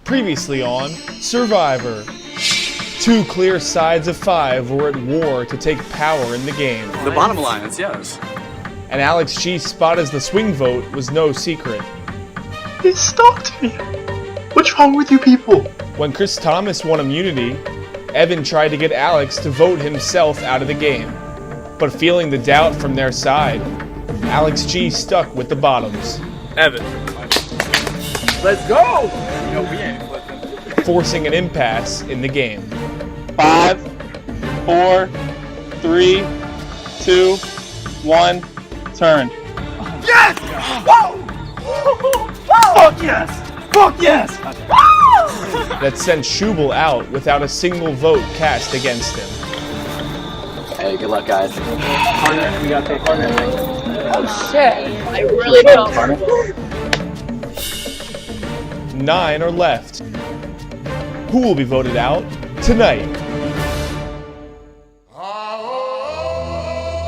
Previously on Survivor. 2 clear sides of 5 were at war to take power in the game. The bottom alliance, yes. And Alex G's spot as the swing vote was no secret. They stalked me! What's wrong with you people? When Chris Thomas won immunity, Evan tried to get Alex to vote himself out of the game. But feeling the doubt from their side, Alex G stuck with the bottoms. Evan. Let's go! No, we ain't flipping. Forcing an impasse in the game. 5, 4, 3, 2, 1, turn. Yes! Whoa! Fuck yes! Fuck yes! That sent Schubel out without a single vote cast against him. Hey, good luck, guys. Partner, we gotta take partner. Oh shit! I really don't. 9 are left. Who will be voted out tonight?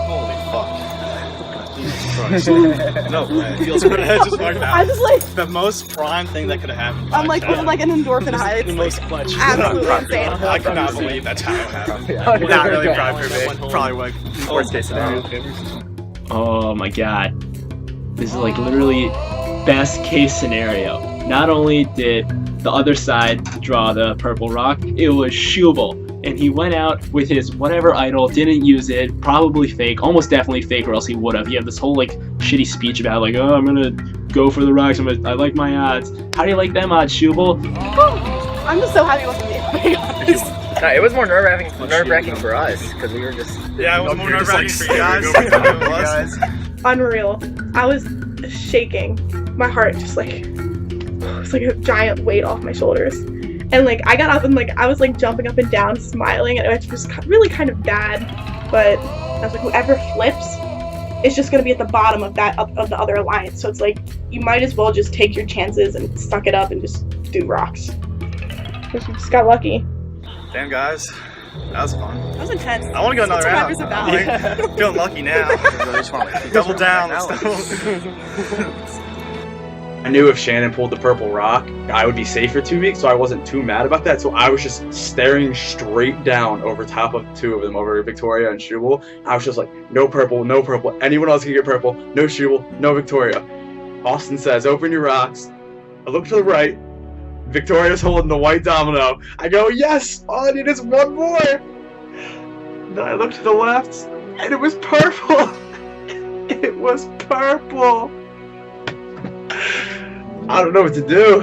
Holy fuck. Jesus Christ. No way. Feels good. Just like that. I just like, The most prime thing that could have happened. I'm like feeling like an endorphin high. The It's most clutch. absolutely insane. I could not believe that's how it happened. Not really proud for me. Probably like worst case scenario. Oh my god. This is like literally best case scenario. Not only did the other side draw the purple rock, it was Schubel. And he went out with his whatever idol, didn't use it, probably fake, almost definitely fake, or else he would have. He had this whole like shitty speech about like, oh, I'm gonna go for the rocks, I like my odds. How do you like them odds, Schubel? I'm just so happy it wasn't me. No, it was more nerve-wracking for us because we were just. Yeah, it was more nerve-wracking for you guys. Unreal. I was shaking. My heart just like, it's like a giant weight off my shoulders. And like I got up and like I was like jumping up and down, smiling, and it was really kind of bad. But I was like, whoever flips is just gonna be at the bottom of that of the other alliance. So it's like you might as well just take your chances and suck it up and just do rocks. Because we just got lucky. Damn, guys. That was fun. That was intense. I want to go another round. Survivor's about. I'm like, feeling lucky now. Double down. I knew if Shannon pulled the purple rock, I would be safe for 2 weeks, so I wasn't too mad about that. So I was just staring straight down over top of 2 of them, over Victoria and Schubel. I was just like, no purple, no purple. Anyone else can get purple. No Schubel, no Victoria. Austin says, open your rocks. I look to the right. Victoria's holding the white domino. I go, yes! All I need is one more! Then I look to the left, and it was purple! It was purple! I don't know what to do.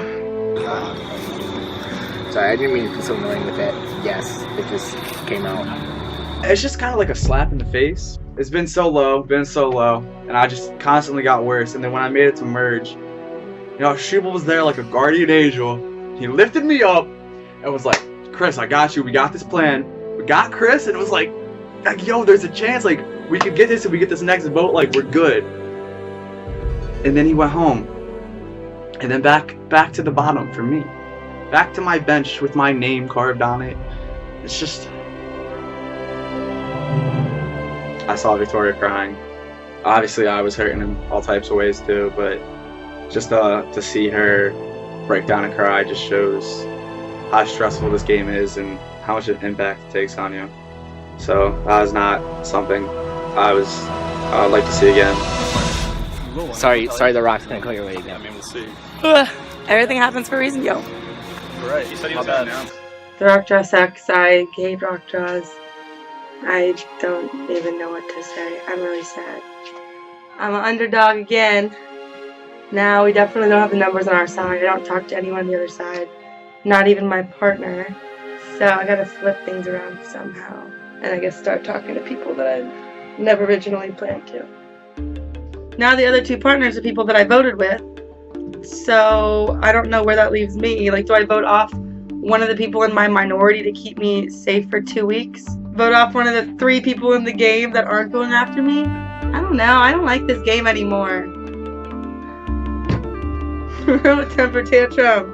Sorry, I didn't mean to be so annoying with that. Yes, it just came out. It's just kind of like a slap in the face. It's been so low, and I just constantly got worse. And then when I made it to merge, you know, Schubel was there like a guardian angel. He lifted me up and was like, Chris, I got you. We got this plan. We got Chris, and it was like, yo, there's a chance. Like, we could get this if we get this next vote. Like, we're good. And then he went home. And then back to the bottom for me. Back to my bench with my name carved on it. It's just... I saw Victoria crying. Obviously, I was hurting in all types of ways too, but just to see her break down and cry just shows how stressful this game is and how much of an impact it takes on you. So that was not something I would like to see again. Sorry, the rock's gonna go your way again. I mean, we'll see. Everything happens for a reason, yo. Right. You said he was going down. The rock draw sucks. I hate rock draws. I don't even know what to say. I'm really sad. I'm an underdog again. Now we definitely don't have the numbers on our side. I don't talk to anyone on the other side. Not even my partner. So I gotta flip things around somehow. And I guess start talking to people that I never originally planned to. Now the other 2 partners are people that I voted with. So I don't know where that leaves me. Like, do I vote off one of the people in my minority to keep me safe for 2 weeks? Vote off one of the 3 people in the game that aren't going after me? I don't know. I don't like this game anymore. Real temper tantrum.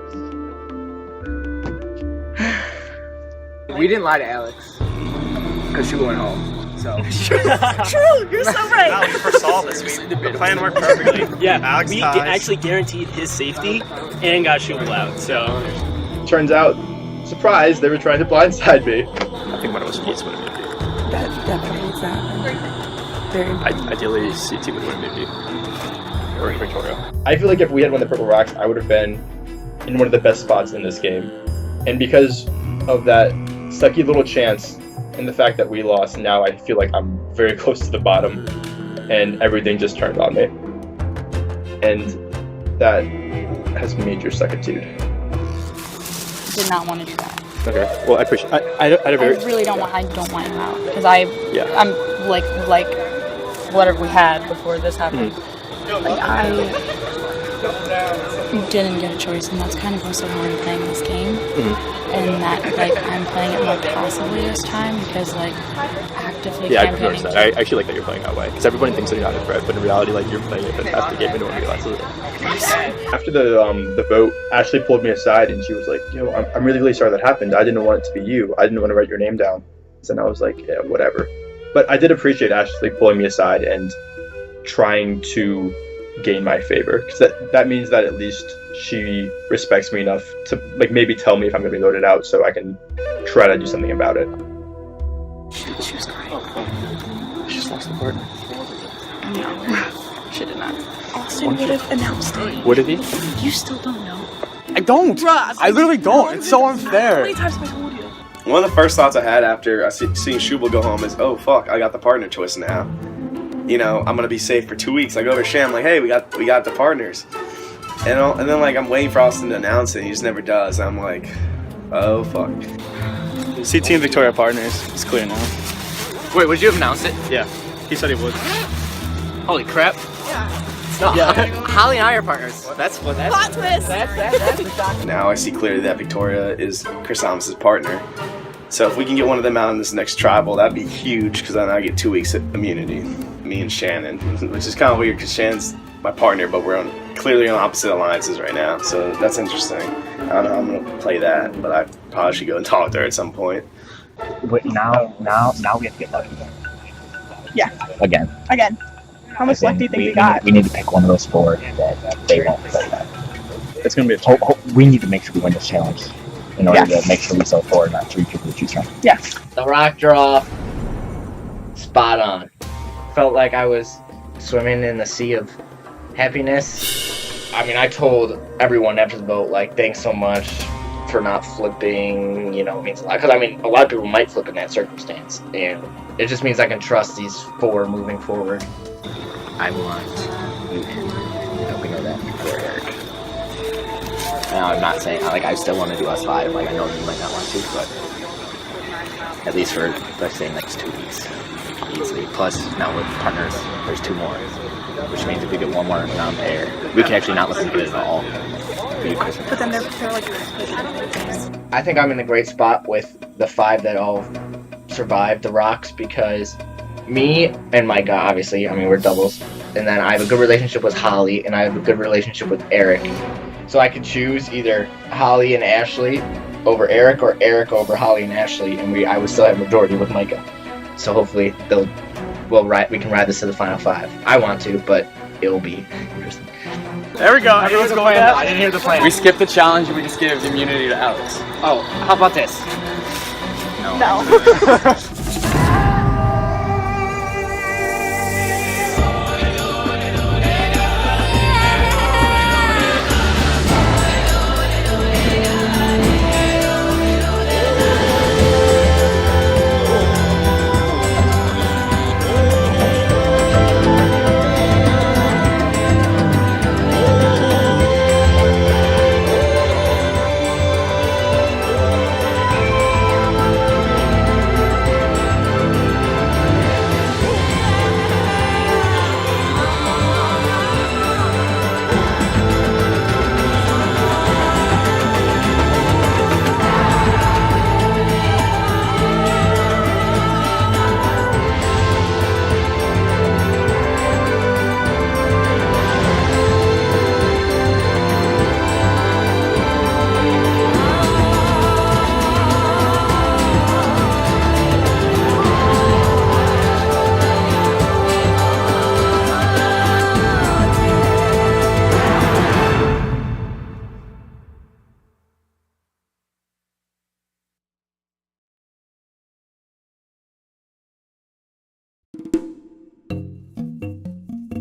We didn't lie to Alex because she went home. So True, you're so right. Wow, we foresaw this. The plan worked perfectly. Yeah, Alex we ties. actually guaranteed his safety and got Schubel out. So turns out, surprise, they were trying to blindside me. I think one of us needs to win immunity. That definitely needs that. Very Ideally, CT would win immunity. Or Victoria. I feel like if we had won the Purple Rocks, I would have been in one of the best spots in this game. And because of that sucky little chance and the fact that we lost, now I feel like I'm very close to the bottom and everything just turned on me. And that has major suckitude. Did not want to do that. Okay. Well, I appreciate. I really don't want. I don't want him out because I'm like whatever we had before this happened. Like I didn't get a choice, and that's kind of also how I'm playing this game. And that like I'm playing it more passively this time because like actively campaigning. I actually like that you're playing that way because everybody thinks that you're not a threat, but in reality, like you're playing it for the past game and no one realizes it. After the vote, Ashley pulled me aside and she was like, "Yo, I'm really, really sorry that happened. I didn't want it to be you. I didn't want to write your name down." And I was like, "Yeah, whatever." But I did appreciate Ashley pulling me aside and trying to gain my favor because that means that at least she respects me enough to like maybe tell me if I'm going to be voted out so I can try to do something about it. She was great. She just lost the partner. No, she did not. Austin would have announced it. What did he? You still don't know. I don't. Bruh, I literally don't. It's so unfair. How many times have I told you? One of the first thoughts I had after seeing Schubel go home is, oh fuck, I got the partner choice now. You know, I'm gonna be safe for 2 weeks. I go over to Sham like, hey, we got the partners, and then like I'm waiting for Austin to announce it. And he just never does. I'm like, oh fuck. CT and Victoria partners. It's clear now. Wait, would you have announced it? Yeah, he said he would. Holy crap. No, Holly and I are partners. That's Plot twist. That's the shock. Now I see clearly that Victoria is Chris Thomas's partner. So if we can get one of them out in this next tribal, that'd be huge because then I get 2 weeks of immunity. Me and Shannon, which is kind of weird because Shannon's my partner, but we're clearly on opposite alliances right now. So that's interesting. I don't know how I'm gonna play that, but I probably should go and talk to her at some point. But now we have to get lucky. Yeah. Again. How much luck do you think we got? We need to pick one of those four that they won't play that. It's gonna be a we need to make sure we win this challenge in order to make sure we sell 4, not 3 people to choose from. Yeah. The rock draw, spot on. Felt like I was swimming in the sea of happiness. I mean, I told everyone after the vote, like, thanks so much for not flipping, you know, it means a lot. Because, I mean, a lot of people might flip in that circumstance. And it just means I can trust these 4 moving forward. I want you in. We know that before Eric. And I'm not saying, like, I still want to do us 5. Like, I know you might not want to, but at least for, let's say, next 2 weeks. Easily. Plus, now with partners, there's 2 more. Which means if we get 1 more non-pair, we can actually not listen to it at all. But then they're like. I think I'm in a great spot with the 5 that all survived the rocks because me and Micah, obviously, I mean, we're doubles. And then I have a good relationship with Holly, and I have a good relationship with Eric. So I could choose either Holly and Ashley over Eric or Eric over Holly and Ashley, and I would still have majority with Micah. So hopefully we can ride this to the final 5. I want to, but it'll be interesting. There we go. Everyone's going up. I didn't hear the plan. We skip the challenge and we just give immunity to Alex. Oh, how about this? No.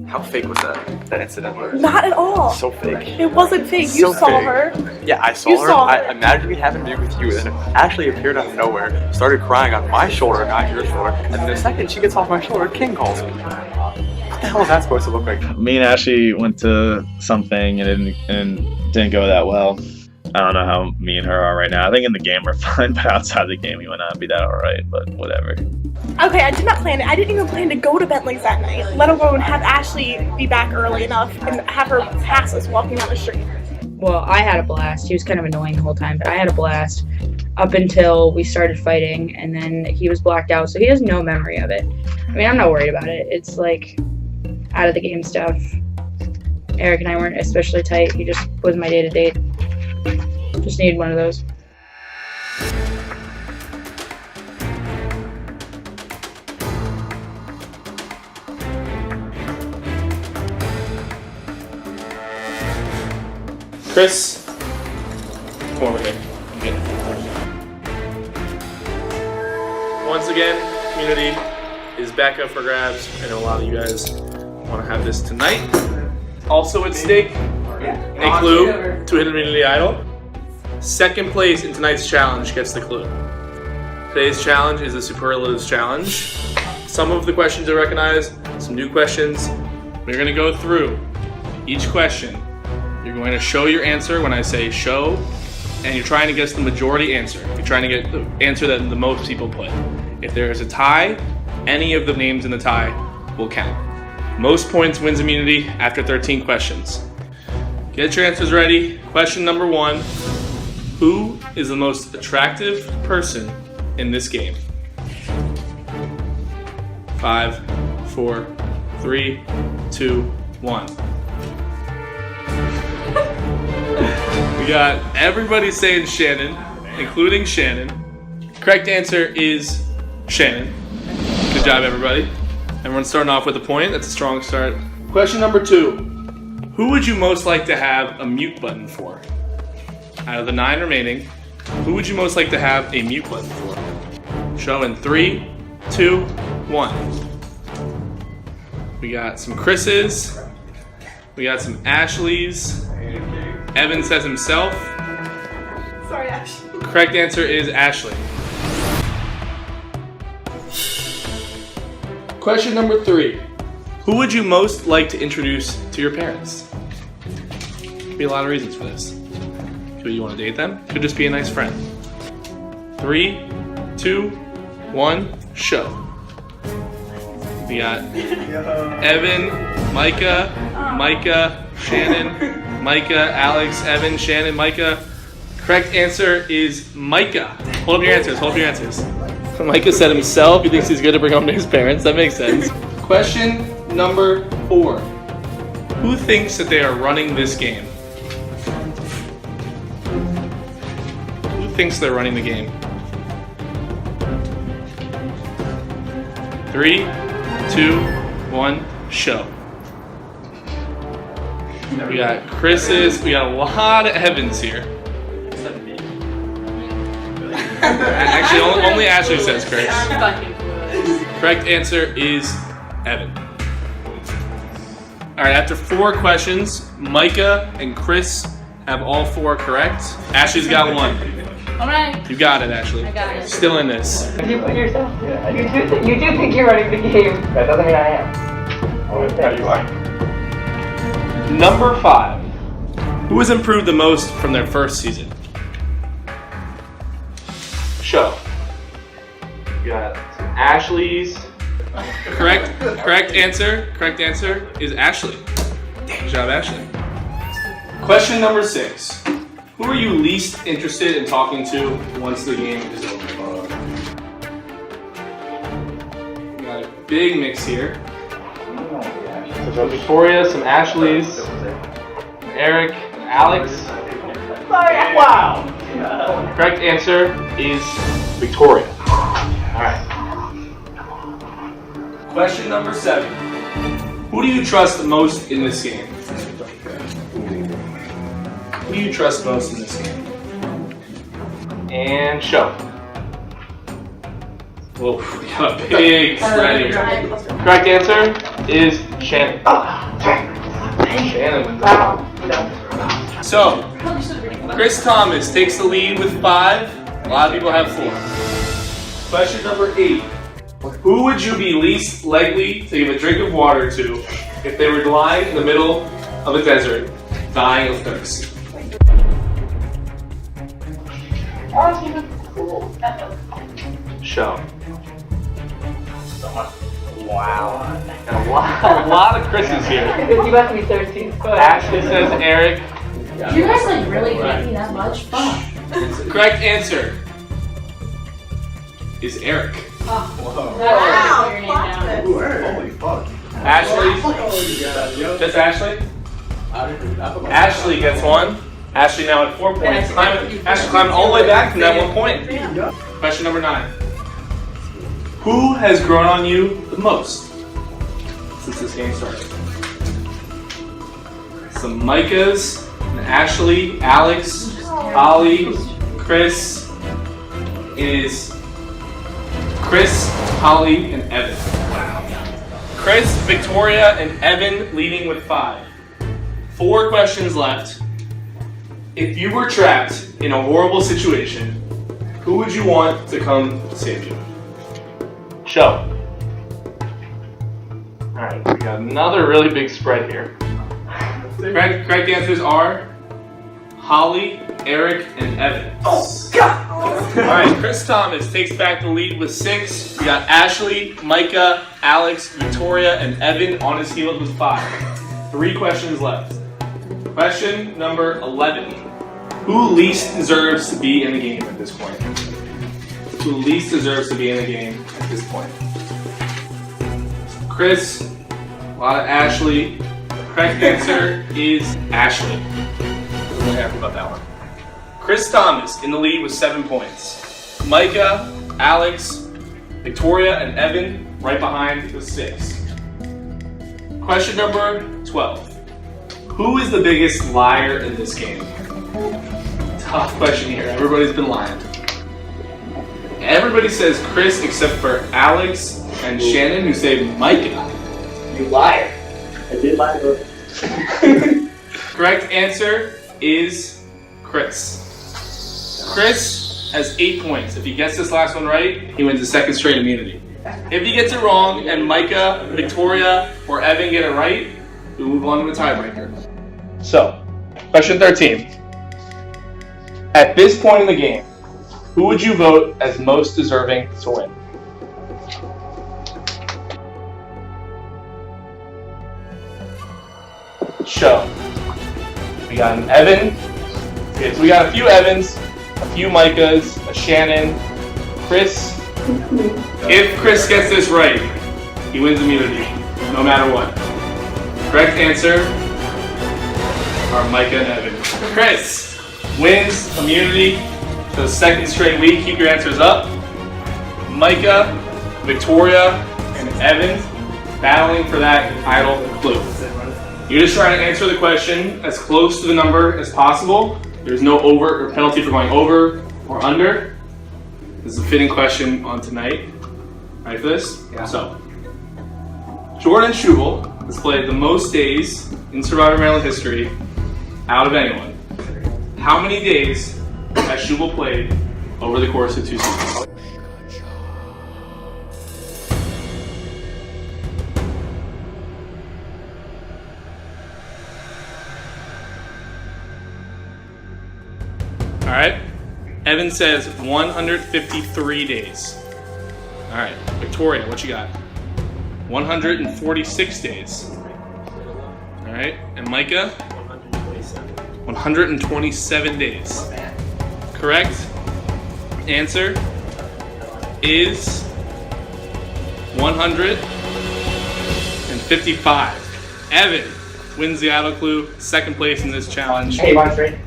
How fake was that incident? Not at all. So fake. It wasn't fake. You So saw fake. her. Yeah, I saw You her. saw her. I magically happened to be with you, and then Ashley appeared out of nowhere, started crying on my shoulder, not your shoulder, and then the second she gets off my shoulder, King calls me. What the hell is that supposed to look like? Me and Ashley went to something and didn't go that well. I don't know how me and her are right now. I think in the game we're fine, but outside the game we might not be that alright, but whatever. Okay, I did not plan it. I didn't even plan to go to Bentley's that night, let alone have Ashley be back early enough and have her pass us walking down the street. Well, I had a blast. He was kind of annoying the whole time, but I had a blast up until we started fighting, and then he was blacked out, so he has no memory of it. I mean, I'm not worried about it. It's like out of the game stuff. Eric and I weren't especially tight. He just was my day-to-day. Just needed one of those. Chris, come over here. Once again, community is back up for grabs. I know a lot of you guys want to have this tonight. Also at stake, a clue to Hidden Immunity Idol. Second place in tonight's challenge gets the clue. Today's challenge is a superlatives challenge. Some of the questions are recognized, some new questions. We're going to go through each question. You're going to show your answer when I say show, and you're trying to guess the majority answer. You're trying to get the answer that the most people put. If there is a tie, any of the names in the tie will count. Most points wins immunity after 13 questions. Get your answers ready. Question number 1. Who is the most attractive person in this game? 5, 4, 3, 2, 1. We got everybody saying Shannon, including Shannon. Correct answer is Shannon. Good job, everybody. Everyone's starting off with a point. That's a strong start. Question number 2. Who would you most like to have a mute button for? Out of the 9 remaining, who would you most like to have a mute button for? Show in 3, 2, 1. We got some Chris's. We got some Ashley's. Evan says himself. Sorry, Ashley. Correct answer is Ashley. Question number 3. Who would you most like to introduce to your parents? Could be a lot of reasons for this. Do you want to date them? Could just be a nice friend. 3, 2, 1, show. We got Evan, Micah, Shannon, Micah, Alex, Evan, Shannon, Micah. Correct answer is Micah. Hold up your answers, hold up your answers. Micah said himself, he thinks he's good to bring home to his parents. That makes sense. Question number 4. Who thinks that they are running this game? Who thinks they're running the game? 3, 2, 1, show. We got Chris's, we got a lot of Evans here. Actually, only Ashley says Chris. Correct answer is Evan. Alright, after 4 questions, Micah and Chris have all 4 correct. Ashley's got 1. Alright. You got it, Ashley. I got it. Still in this. You put yourself. You do think you're running the game. That doesn't mean I am. Oh, yeah, you are. Number 5. Who has improved the most from their first season? Show. We got some Ashley's. Correct answer is Ashley. Good job, Ashley. Question number 6. Who are you least interested in talking to once the game is over? We got a big mix here. So Victoria, some Ashleys, Eric, Alex. Wow. Correct answer is Victoria. Alright. Question number 7. Who do you trust the most in this game? Who do you trust most in this game? And show. Whoa, we got a big spread here. Correct answer is Shannon. So, Chris Thomas takes the lead with 5. A lot of people have 4. Question number 8. Who would you be least likely to give a drink of water to if they were lying in the middle of a desert, dying of thirst? Show. Wow. And a lot of Chris's here. You must be 13. Ashley says Eric. You guys like really hate me that much? Fuck. The correct answer is Eric. Wow. Holy fuck. Ashley? Just Ashley? Ashley gets 1. Ashley now at 4 points. Ashley climbing all the way back from that 1 point. Question number 9. Who has grown on you the most since this game started? Some Micahs, and Ashley, Alex, Holly, Chris. It is Chris, Holly, and Evan. Chris, Victoria, and Evan leading with 5. 4 questions left. If you were trapped in a horrible situation, who would you want to come save you? Show. Alright, we got another really big spread here. Correct answers are Holly, Eric, and Evan. Oh, God! Alright, Chris Thomas takes back the lead with 6. We got Ashley, Micah, Alex, Victoria, and Evan on his heels with 5. 3 questions left. Question number 11. Who least deserves to be in the game at this point? Who least deserves to be in the game at this point? Chris, a lot of Ashley. Correct answer is Ashley. I'm really happy about that one. Chris Thomas in the lead with 7 points. Micah, Alex, Victoria, and Evan right behind with 6. Question number 12. Who is the biggest liar in this game? Tough question here. Everybody's been lying. Everybody says Chris except for Alex and Shannon, who say Micah. You liar. I did lie, bro. Correct answer is Chris. Chris has 8 points. If he gets this last one right, he wins the second straight immunity. If he gets it wrong and Micah, Victoria, or Evan get it right, we move on to the tiebreaker. So, question 13. At this point in the game, who would you vote as most deserving to win? Show. We got an Evan. Okay, so we got a few Evans, a few Micahs, a Shannon, Chris. If Chris gets this right, he wins immunity, no matter what. Correct answer are Micah and Evan. Chris wins immunity for the second straight week. Keep your answers up. Micah, Victoria, and Evan battling for that idle clue. You're just trying to answer the question as close to the number as possible. There's no over or penalty for going over or under. This is a fitting question on tonight. Ready for this? Yeah. So, Jordan Schubel has played the most days in Survivor Maryland history out of anyone. How many days has Schubel played over the course of 2 seasons? Alright, Evan says 153 days. Alright, Victoria, what you got? 146 days. Alright, and Micah? 127 days. Correct answer is 155. Evan wins the idle clue, second place in this challenge. Hey, mine's right.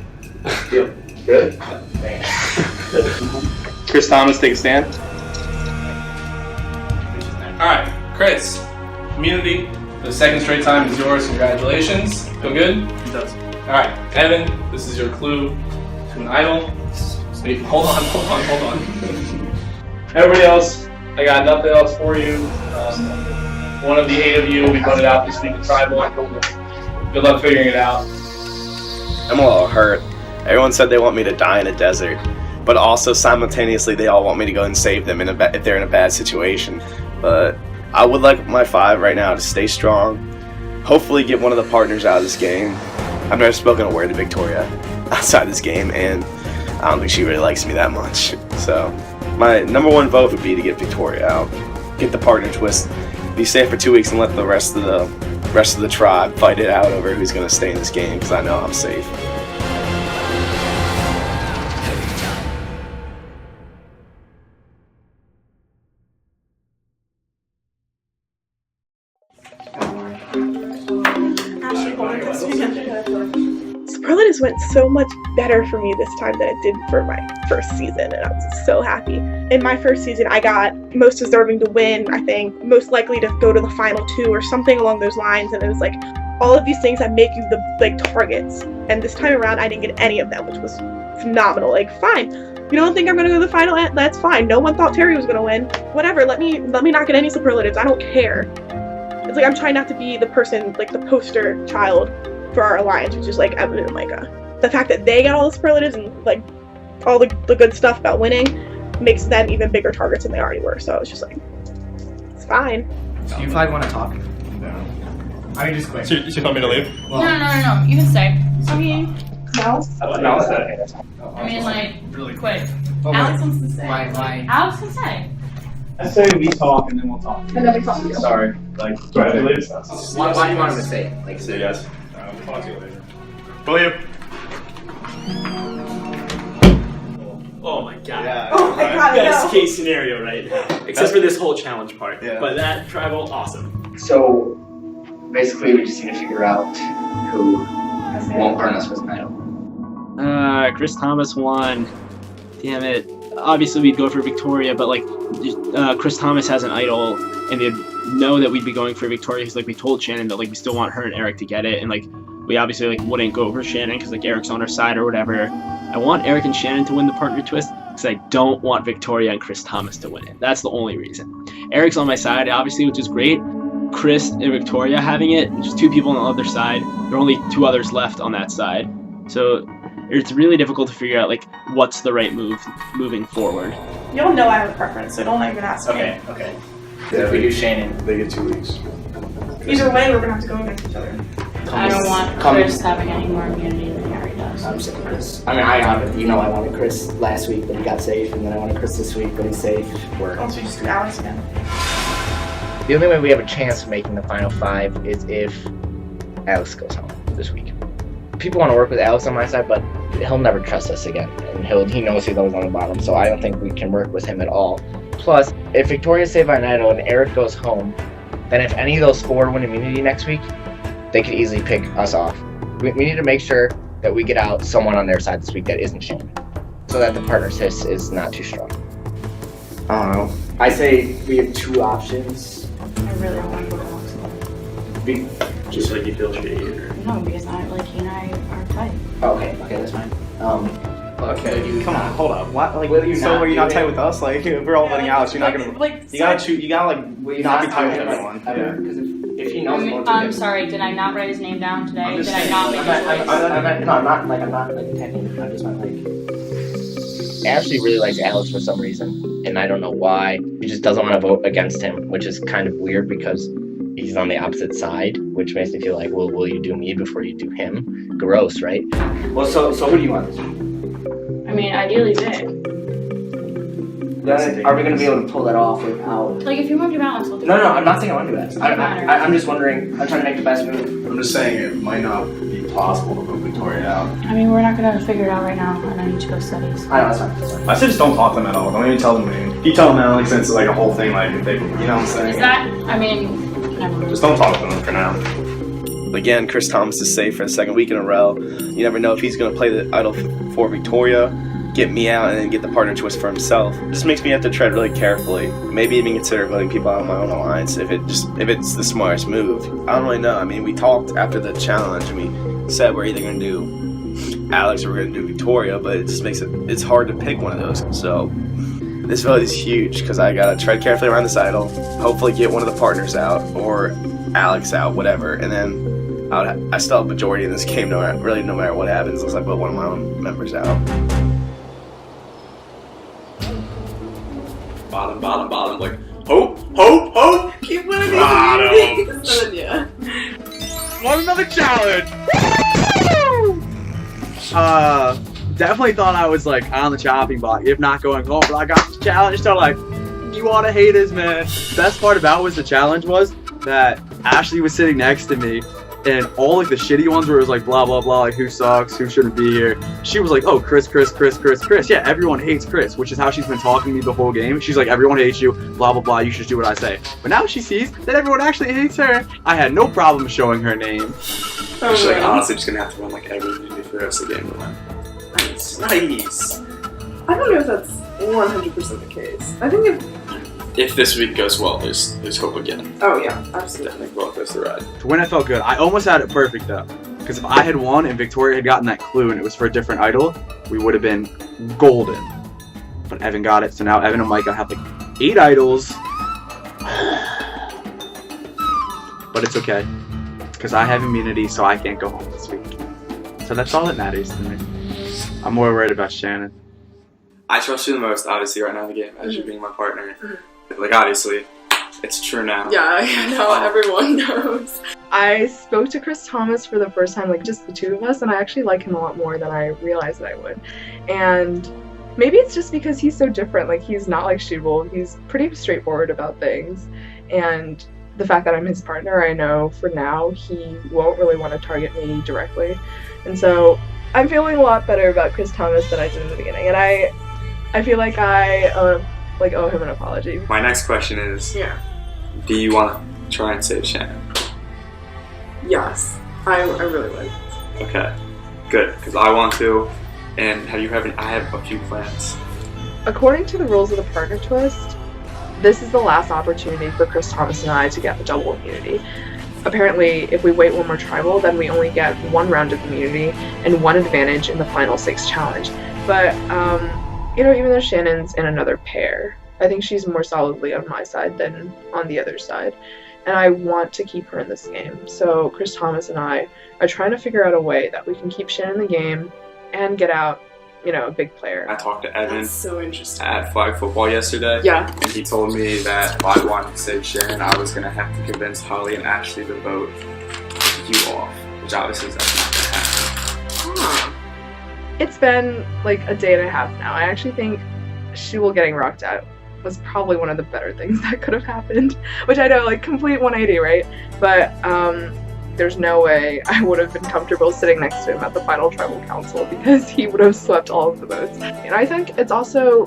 Good? Chris Thomas, take a stand. Alright, Chris, immunity for the second straight time is yours. Congratulations. Feel good? It does. Alright, Evan, this is your clue to an idol. Wait, hold on. Everybody else, I got nothing else for you. One of the 8 of you will be voted out this week in tribal. Good luck figuring it out. I'm a little hurt. Everyone said they want me to die in a desert, but also simultaneously they all want me to go and save them if they're in a bad situation. But I would like my 5 right now to stay strong, hopefully get one of the partners out of this game. I've never spoken a word to Victoria outside this game, and I don't think she really likes me that much. So my number 1 vote would be to get Victoria out, get the partner twist, be safe for 2 weeks, and let the rest of the tribe fight it out over who's going to stay in this game, because I know I'm safe. Superlatives went so much better for me this time than it did for my first season, and I was so happy. In my first season, I got most deserving to win, I think, most likely to go to the final 2 or something along those lines, and it was like all of these things that make you the targets. And this time around, I didn't get any of them, which was phenomenal. Like, fine, you don't think I'm gonna go to the final? That's fine. No one thought Terry was gonna win. Whatever. Let me not get any superlatives. I don't care. It's like I'm trying not to be the person, like the poster child for our alliance, which is like Evan and Micah. The fact that they get all the superlatives and like all the good stuff about winning makes them even bigger targets than they already were. So it's just like, it's fine. Do you 5 want to talk? No. I mean, just quick. So you want me to leave? No. You can stay. I mean, no. No, it's okay. I mean, like, really quick. Oh, Alex wants to say. Why? Alex can say. I say we talk and then we'll talk. And then we talk. Sorry. Like, do I have to leave? Why do you want him to say it? Like, Say yes. We'll talk to you later. William. Oh my god. Yeah. Oh my god, Best no. case scenario right now. Except for this whole challenge part. Yeah. But that tribal, awesome. So basically, we just need to figure out who won't burn us with an idol. Chris Thomas won. Damn it. Obviously, we'd go for Victoria, but like, Chris Thomas has an idol, and they'd know that we'd be going for Victoria because like we told Shannon that like we still want her and Eric to get it, and like we obviously like wouldn't go for Shannon because like Eric's on our side or whatever. I want Eric and Shannon to win the partner twist because I don't want Victoria and Chris Thomas to win it. That's the only reason. Eric's on my side, obviously, which is great. Chris and Victoria having it, just 2 people on the other side. There are only 2 others left on that side, so it's really difficult to figure out like what's the right move moving forward. You'll know I have a preference, so don't even ask me. Okay. Yeah, If we do Shannon, They get 2 weeks. Either way, we're gonna have to go against each other. I don't want Chris having any more immunity than Harry does. I'm saying Chris. I mean, I wanted Chris last week, but he got safe, and then I wanted Chris this week, but he's safe. Also, just do Alex again. The only way we have a chance of making the final 5 is if Alex goes home this week. People want to work with Alex on my side, but he'll never trust us again, and he knows he's always on the bottom, so I don't think we can work with him at all. Plus, if Victoria's saved by an idol and Eric goes home, then if any of those 4 win immunity next week, they could easily pick us off. We need to make sure that we get out someone on their side this week that isn't Shannon, so that the partner's hiss is not too strong. I don't know. I say we have 2 options. I really don't want to go to Alex. Just like you feel shady. No, because he and I are tight. Okay, that's fine. Okay, come on, hold up. What? Like, Will you so not are you do not it? tight with us? Like, if we're all letting Alex, you're not gonna. You gotta choose. You gotta Will you not be not tight with do it? everyone. Ever? Because if he knows, I'm sorry, did I not write his name down today? I'm just Did I saying. not make a choice? I'm not intending. I just meant Ashley really likes Alex for some reason, and I don't know why. She just doesn't want to vote against him, which is kind of weird because he's on the opposite side, which makes me feel like, well, will you do me before you do him? Gross, right? Well, so who do you want? I mean, ideally Vic. Then are we going to be able to pull that off without? Like, if you want to do Alex, we'll do No, it. I'm not saying I want to do that. I'm just wondering. I'm trying to make the best move. I'm just saying it might not be possible to put Victoria out. I mean, we're not going to figure it out right now, and I need to go studies. I know, that's fine. I said just don't talk to them at all. Don't even tell them anything. You tell them now, like, since it's like a whole thing, like, if they, you know what I'm saying? Is that, I mean, never mind. Just don't talk to them for now. Again, Chris Thomas is safe for the 2nd week in a row. You never know if he's going to play the idol for Victoria, get me out, and then get the partner twist for himself. It just makes me have to tread really carefully. Maybe even consider voting people out of my own alliance if it's the smartest move. I don't really know. I mean, we talked after the challenge and we said we're either going to do Alex or we're going to do Victoria, but it just makes it's hard to pick one of those. So this vote is huge because I got to tread carefully around this idol, hopefully get one of the partners out or Alex out, whatever, and then I still have majority in this game, no matter what happens, unless I put one of my own members out. Bottom, like, hope! Keep winning these immunities. Yeah. Want another challenge? Definitely thought I was like on the chopping block, if not going home, but I got this challenge, so like, you wanna hate us, man. Best part about was the challenge was that Ashley was sitting next to me, and all like the shitty ones where it was like blah blah blah, like who sucks, who shouldn't be here. She was like, oh, Chris. Yeah, everyone hates Chris, which is how she's been talking to me the whole game. She's like, everyone hates you, blah blah blah, you should do what I say. But now she sees that everyone actually hates her. I had no problem showing her name. She's like, honestly, just gonna have to run like every immunity for the rest of the game to win. Nice. I don't know if that's 100% the case. I think If this week goes well, there's hope again. Oh yeah, absolutely. Definitely roller coaster ride. To win, I felt good. I almost had it perfect though, because if I had won and Victoria had gotten that clue and it was for a different idol, we would have been golden. But Evan got it, so now Evan and Micah have like 8 idols. But it's okay, because I have immunity, so I can't go home this week. So that's all that matters to me. I'm more worried about Shannon. I trust you the most, obviously, right now in the game, as you being my partner. Like, obviously, it's true now. Yeah, I know, everyone knows. I spoke to Chris Thomas for the first time, like just the two of us, and I actually like him a lot more than I realized that I would. And maybe it's just because he's so different. Like, he's not like Shubal. He's pretty straightforward about things. And the fact that I'm his partner, I know for now he won't really want to target me directly. And so I'm feeling a lot better about Chris Thomas than I did in the beginning. And I feel like I owe him an apology. My next question is, do you want to try and save Shannon? Yes, I really would. Okay, good, because I want to, and I have a few plans. According to the rules of the partner twist, this is the last opportunity for Chris Thomas and I to get the double immunity. Apparently, if we wait one more tribal, then we only get 1 round of immunity and 1 advantage in the final 6 challenge. But, even though Shannon's in another pair, I think she's more solidly on my side than on the other side. And I want to keep her in this game. So Chris Thomas and I are trying to figure out a way that we can keep Shannon in the game and get out, a big player. I talked to Evan so interesting. at flag football yesterday. Yeah. And he told me that if I wanted to save Shannon, I was going to have to convince Holly and Ashley to vote you off, which obviously is not going to happen. It's been like a day and a half now. I actually think Shubal getting rocked out was probably one of the better things that could have happened. Which I know, like, complete 180, right? But there's no way I would have been comfortable sitting next to him at the final tribal council because he would have swept all of the votes. And I think it's also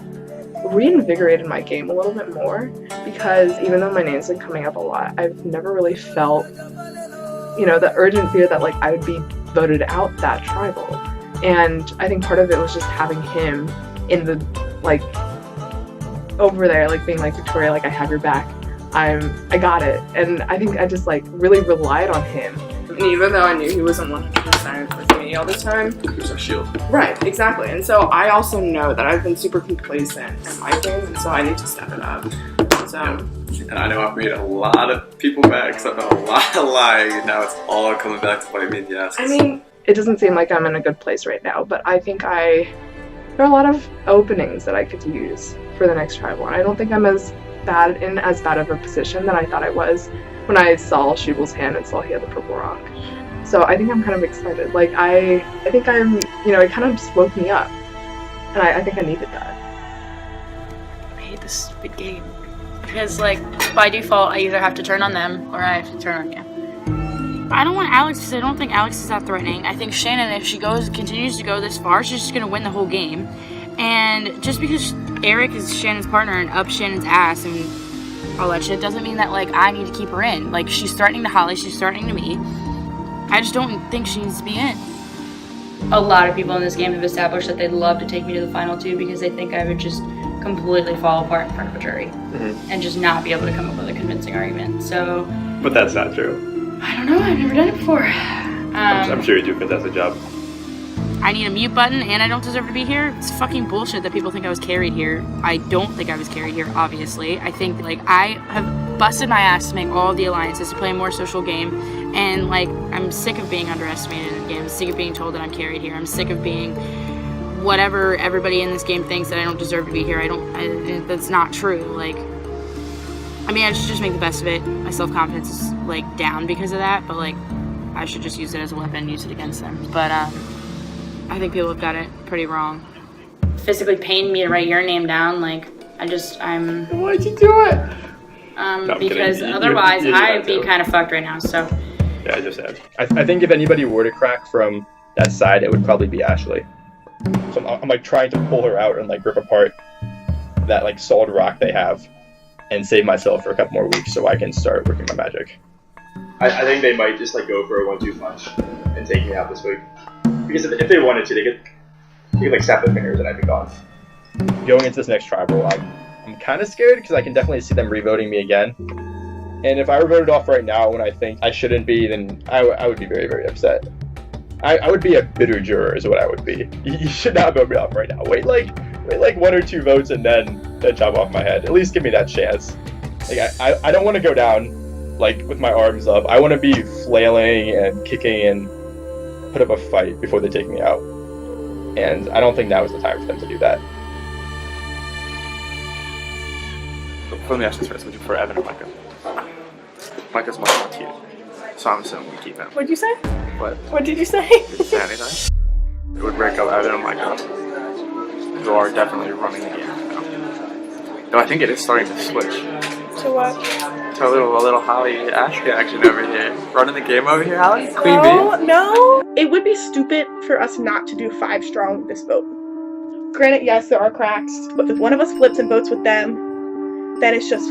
reinvigorated my game a little bit more because even though my name's been coming up a lot, I've never really felt, the urgent fear that like I would be voted out that tribal. And I think part of it was just having him in the, like, over there, like being like, Victoria, like, I have your back. I got it. And I think I just like really relied on him. And even though I knew he wasn't 100% with me all the time. He was our shield. Right, exactly. And so I also know that I've been super complacent in my game, and so I need to step it up. So. And I know I've made a lot of people mad because I've done a lot of lying, and now it's all coming back to bite me in the ass. I mean, it doesn't seem like I'm in a good place right now, but I think there are a lot of openings that I could use for the next tribal, and I don't think I'm as bad of a position that I thought I was when I saw Shubal's hand and saw he had the purple rock. So I think I'm kind of excited. Like, I think I'm, it kind of just woke me up, and I think I needed that. I hate this stupid game because, like, by default, I either have to turn on them or I have to turn on you. I don't want Alex because I don't think Alex is that threatening. I think Shannon, if she continues to go this far, she's just gonna win the whole game. And just because Eric is Shannon's partner and up Shannon's ass and all that shit doesn't mean that, like, I need to keep her in. Like, she's threatening to Holly, she's threatening to me. I just don't think she needs to be in. A lot of people in this game have established that they'd love to take me to the final 2 because they think I would just completely fall apart in front of a jury and just not be able to come up with a convincing argument. So. But that's not true. I don't know, I've never done it before. I'm sure you do a fantastic job. I need a mute button and I don't deserve to be here. It's fucking bullshit that people think I was carried here. I don't think I was carried here, obviously. I think, like, I have busted my ass to make all the alliances to play a more social game And like, I'm sick of being underestimated in the game. I'm sick of being told that I'm carried here. I'm sick of being whatever everybody in this game thinks, that I don't deserve to be here. That's not true. Like, I mean, I should just make the best of it. My self-confidence is like down because of that, but like, I should just use it as a weapon and use it against them. But I think people have got it pretty wrong. Physically paying me to write your name down, like, I'm... Why'd you do it? No, because otherwise I'd be kind of fucked right now, so... Yeah, I just have. I think if anybody were to crack from that side, it would probably be Ashley. So I'm like trying to pull her out and like rip apart that like solid rock they have and save myself for a couple more weeks so I can start working my magic. I think they might just like go for a 1-2 punch and take me out this week. Because if they wanted to, they could like snap their fingers and I'd be gone. Going into this next tribal, I'm kind of scared because I can definitely see them revoting me again. And if I were voted off right now when I think I shouldn't be, then I would be very, very upset. I would be a bitter juror is what I would be. You should not vote me off right now. Wait like 1 or 2 votes and then chop off my head. At least give me that chance. Like I don't want to go down like with my arms up. I want to be flailing and kicking and put up a fight before they take me out. And I don't think now is the time for them to do that. Let me ask this first. Would you prefer Evan or Micah? Micah's much more cute, so I'm assuming we keep him. What'd you say? What? What did you say? Did you say anything? It would break up Evan and Micah, who are definitely running the game now. Though I think it is starting to switch. To what? To a little Holly Ashley action over here. Running the game over here, Holly? Queen bee? No. It would be stupid for us not to do 5 strong this vote. Granted, yes, there are cracks, but if one of us flips and votes with them, then it's just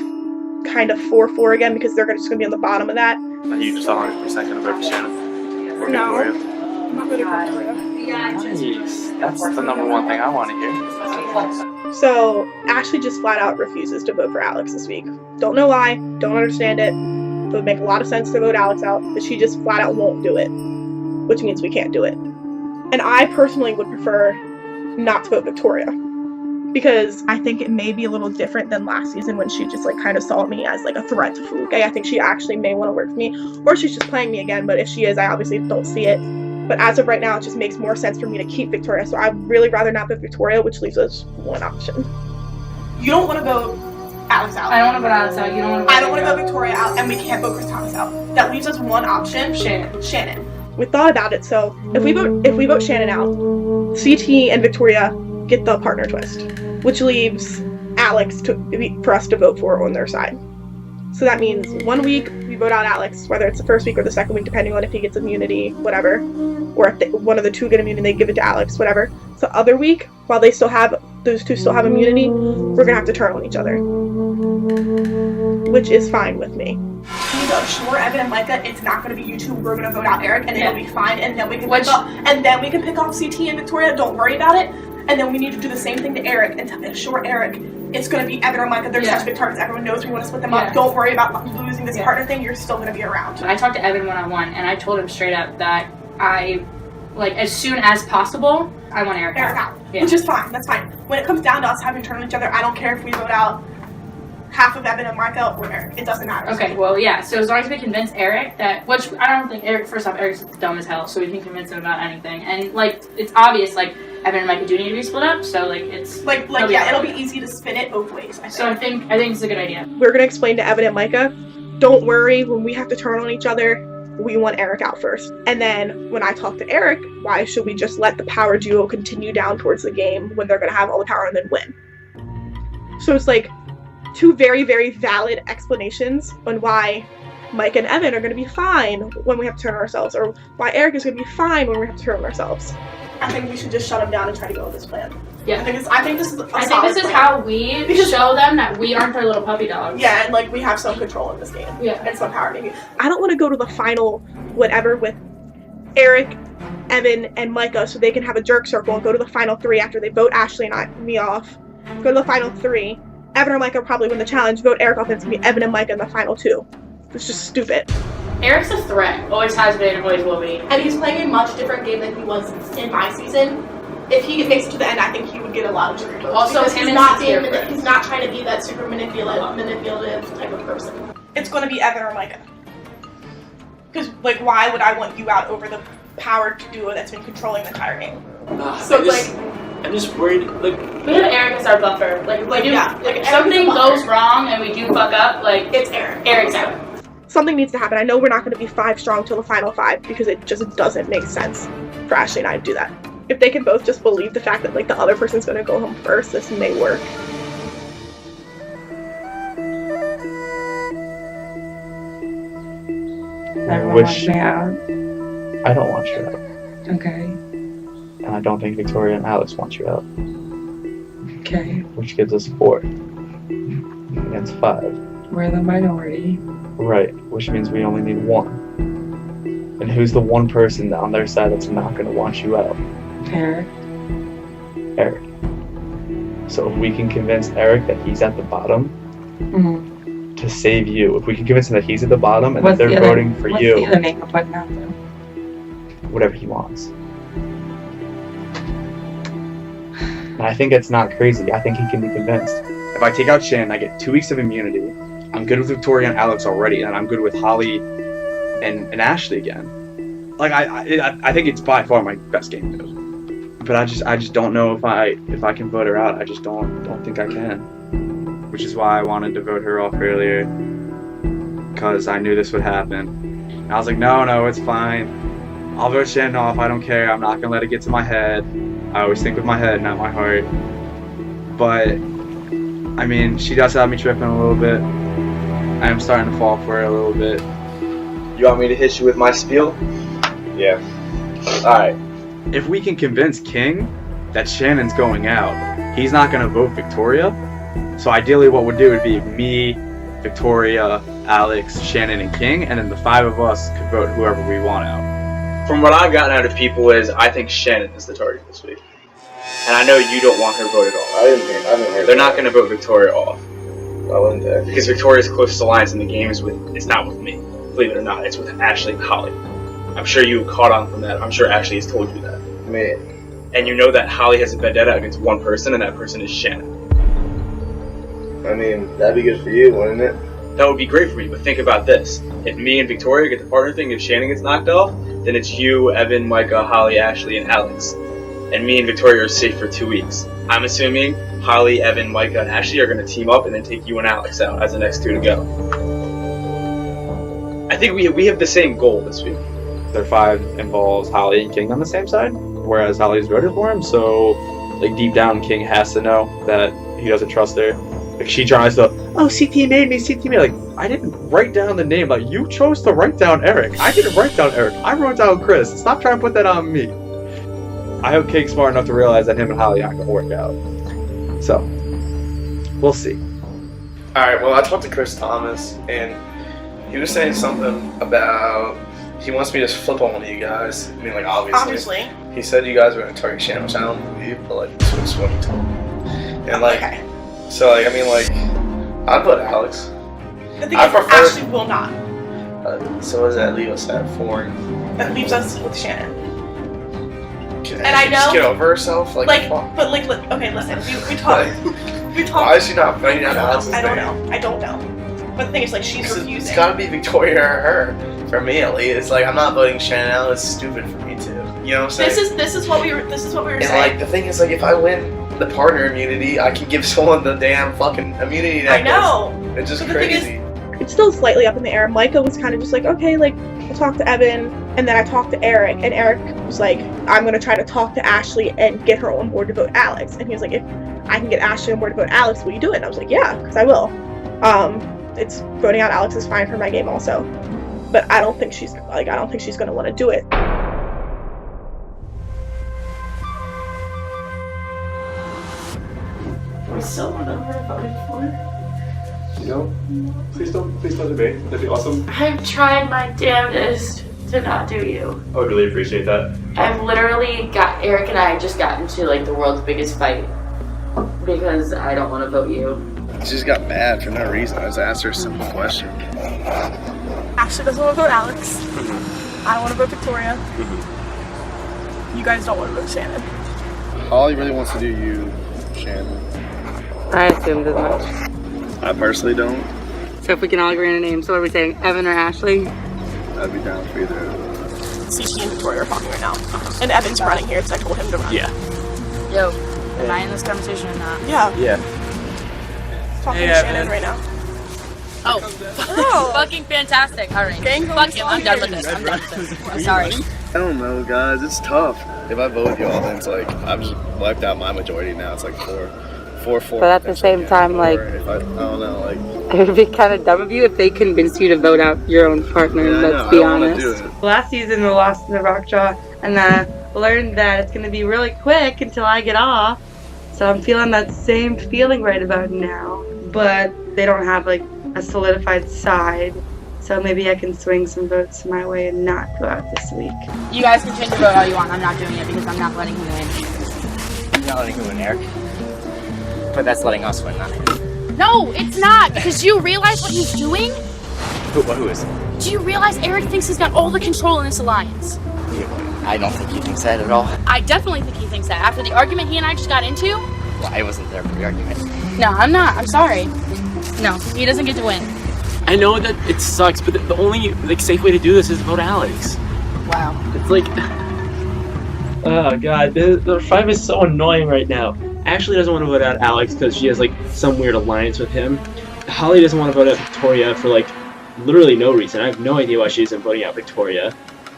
kind of 4-4 again because they're just going to be on the bottom of that. Are you just 100% going to vote for Shannon? No. I'm not voting for Victoria. Nice. That's the number one thing I want to hear. So, Ashley just flat out refuses to vote for Alex this week. Don't know why, don't understand it. It would make a lot of sense to vote Alex out, but she just flat out won't do it, which means we can't do it. And I personally would prefer not to vote Victoria, because I think it may be a little different than last season when she just like kind of saw me as like a threat to Fluke. I think she actually may want to work for me, or she's just playing me again, but if she is, I obviously don't see it. But as of right now, it just makes more sense for me to keep Victoria, so I'd really rather not vote Victoria, which leaves us one option. You don't want to vote Alex out. I don't want to vote Alex out. You don't want to vote I don't want to vote Victoria out, and we can't vote Chris Thomas out. That leaves us one option. Shannon. We thought about it, so if we vote Shannon out, CT and Victoria get the partner twist, which leaves Alex for us to vote for on their side. So that means 1 week we vote out Alex, whether it's the first week or the second week, depending on if he gets immunity, whatever, or if one of the two get immunity, they give it to Alex, whatever. So other week, while those two still have immunity, we're gonna have to turn on each other, which is fine with me. We need to assure Evan and Micah it's not going to be you two. We're going to vote out Eric, and it'll be fine. And then we can pick off CT and Victoria. Don't worry about it. And then we need to do the same thing to Eric and to assure Eric it's going to be Evan or Micah. They're such big targets. Everyone knows we want to split them up. Don't worry about losing this partner thing. You're still going to be around. I talked to Evan one-on-one, and I told him straight up that I, like, as soon as possible, I want Eric out. Yeah. Which is fine. That's fine. When it comes down to us having to turn on each other, I don't care if we vote out half of Evan and Micah or Eric. It doesn't matter. Okay, well, yeah, so as long as we convince Eric that, which I don't think Eric, first off, Eric's dumb as hell, so we can convince him about anything. And, like, it's obvious, like, Evan and Micah do need to be split up, so, like, it's... it'll be easy to spin it both ways, I think. So I think it's a good idea. We're going to explain to Evan and Micah, don't worry, when we have to turn on each other, we want Eric out first. And then when I talk to Eric, why should we just let the power duo continue down towards the game when they're going to have all the power and then win? So it's like 2 very, very valid explanations on why Mike and Evan are going to be fine when we have to turn on ourselves, or why Eric is going to be fine when we have to turn on ourselves. I think we should just shut him down and try to go with this plan. Yeah. I think this is how we show them that we aren't their little puppy dogs. Yeah, and like we have some control in this game. Yeah. And some power maybe. I don't want to go to the final whatever with Eric, Evan, and Micah so they can have a jerk circle and go to the final 3 after they vote Ashley and me off. Go to the final 3. Evan or Micah probably win the challenge. Vote Eric off, and it's going to be Evan and Micah in the final 2. It's just stupid. Eric's a threat. Always has been and always will be. And he's playing a much different game than he was in my season. If he makes it to the end, I think he would get a lot of jury votes. Also, because he's not trying to be that super manipulative type of person. It's going to be Evan or Micah. Because, like, why would I want you out over the powered duo that's been controlling the entire game? I'm just worried. Like, we have Eric as our buffer. Like, if we do, yeah, like, if something goes wrong and we do fuck up, like, it's Eric. Eric's out. Something needs to happen. I know we're not going to be 5 strong till the final 5 because it just doesn't make sense for Ashley and I to do that. If they can both just believe the fact that, like, the other person's going to go home first, this may work. Everyone wants me out. I don't want you out. Okay. And I don't think Victoria and Alex want you out. Okay. Which gives us 4 against 5. We're the minority. Right, which means we only need 1. And who's the one person on their side that's not going to want you out? Eric. Eric. So if we can convince Eric that he's at the bottom to save you, if we can convince him that he's at the bottom and that they're voting for you, What's the other name I'm putting out there? whatever he wants. And I think it's not crazy. I think he can be convinced. If I take out Shannon, I get 2 weeks of immunity. I'm good with Victoria and Alex already, and I'm good with Holly and Ashley again. Like I think it's by far my best game mode. But I just don't know if I can vote her out. I just don't think I can. Which is why I wanted to vote her off earlier, because I knew this would happen. And I was like, no, it's fine. I'll vote Shannon off. I don't care. I'm not gonna let it get to my head. I always think with my head, not my heart. But I mean, she does have me tripping a little bit. I am starting to fall for her a little bit. You want me to hit you with my spiel? Yeah. Alright. If we can convince King that Shannon's going out, he's not going to vote Victoria. So ideally what we'll do would be me, Victoria, Alex, Shannon, and King, and then the 5 of us could vote whoever we want out. From what I've gotten out of people is I think Shannon is the target this week. And I know you don't want her voted off. I didn't hear They're not going to vote Victoria off. Why wouldn't they? Because Victoria's closest alliance in the game is it's not with me. Believe it or not, it's with Ashley and Holly. I'm sure you caught on from that. I'm sure Ashley has told you that. I mean, and you know that Holly has a vendetta against one person, and that person is Shannon. I mean, that'd be good for you, wouldn't it? That would be great for me, but think about this. If me and Victoria get the partner thing, if Shannon gets knocked off, then it's you, Evan, Micah, Holly, Ashley, and Alex. And me and Victoria are safe for 2 weeks. I'm assuming Holly, Evan, Micah, and Ashley are going to team up and then take you and Alex out as the next 2 to go. I think we have the same goal this week. Their 5 involves Holly and King on the same side, whereas Holly's voted for him, so like deep down King has to know that he doesn't trust her. Like she tries to, oh, CT made me, CT made. Like, I didn't write down the name. Like, you chose to write down Eric. I didn't write down Eric. I wrote down Chris. Stop trying to put that on me. I hope King's smart enough to realize that him and Holly aren't going to work out. So, we'll see. Alright, well, I talked to Chris Thomas, and he was saying something about he wants me to flip on one of you guys. I mean, like, obviously. He said you guys were going to target Shannon, which I don't believe, but, like, that's what he told me. And, like, so, like, I mean, like, I'd put Alex. The thing is, Ashley will not. So what does that leave us at 4? That leaves us with Shannon. Can And I know, just get over herself? Like okay, listen, we talked. Why is she not fighting out Alex's I don't name? know. I don't know. But the thing is, like, she's refusing. It's gotta be Victoria or her. For me, at least. It's like, I'm not voting Shannon out. It's stupid for me too. You know what I'm saying? This is what we were And saying. like, the thing is, like, if I win the partner immunity, I can give someone the damn fucking immunity necklace. I know. It's just But the thing crazy. it's still slightly up in the air. Micah was kind of just like, okay, like, I talked to Evan, and then I talked to Eric, and Eric was like, I'm gonna try to talk to Ashley and get her on board to vote Alex. And he was like, if I can get Ashley on board to vote Alex, will you do it? And I was like, yeah, because I will. It's voting out Alex is fine for my game also, but I don't think she's gonna want to do it. We still want to voted for. You know? Please don't debate. That'd be awesome. I've tried my damnedest to not do you. I would really appreciate that. I've literally Eric and I just got into like the world's biggest fight because I don't want to vote you. She just got mad for no reason. I just asked her a simple question. Ashley doesn't want to vote Alex. I don't want to vote Victoria. You guys don't want to vote Shannon. Holly really wants to do you, Shannon. I assumed as much. I personally don't. So if we can all agree on a name, so what are we saying? Evan or Ashley? I'd be down for either. CC and Victoria are talking right now. And Evan's running here because I told him to run. Yeah. Yo, am I in this conversation or not? Yeah. Yeah. Talking Hey, to Shannon Evan. right now. Oh, fucking fantastic. All right. Fuck him. I'm done with this. I'm done with this. I'm sorry. I don't know, guys. It's tough. If I vote y'all, then it's like I've just wiped out my majority now. It's like 4-4. But at the same time, like, If I don't know, like. it would be kind of dumb of you if they convinced you to vote out your own partner, Yeah, I know. let's be I don't wanna honest. do it. Last season we lost in the rock draw, and learned that it's going to be really quick until I get off. So I'm feeling that same feeling right about now. But they don't have like a solidified side. So maybe I can swing some votes my way and not go out this week. You guys can change your vote all you want. I'm not doing it because I'm not letting him win. You're not letting him win, Eric. But that's letting us win, not him. No, it's not. Because do you realize what he's doing? Who is it? Do you realize Eric thinks he's got all the control in this alliance? I don't think he thinks that at all. I definitely think he thinks that. After the argument he and I just got into? Well, I wasn't there for the argument. No, I'm not. I'm sorry. No, he doesn't get to win. I know that it sucks, but the only like safe way to do this is to vote Alex. Wow. It's like, oh god, the 5 is so annoying right now. Ashley doesn't want to vote out Alex because she has like some weird alliance with him. Holly doesn't want to vote out Victoria for like literally no reason. I have no idea why she isn't voting out Victoria.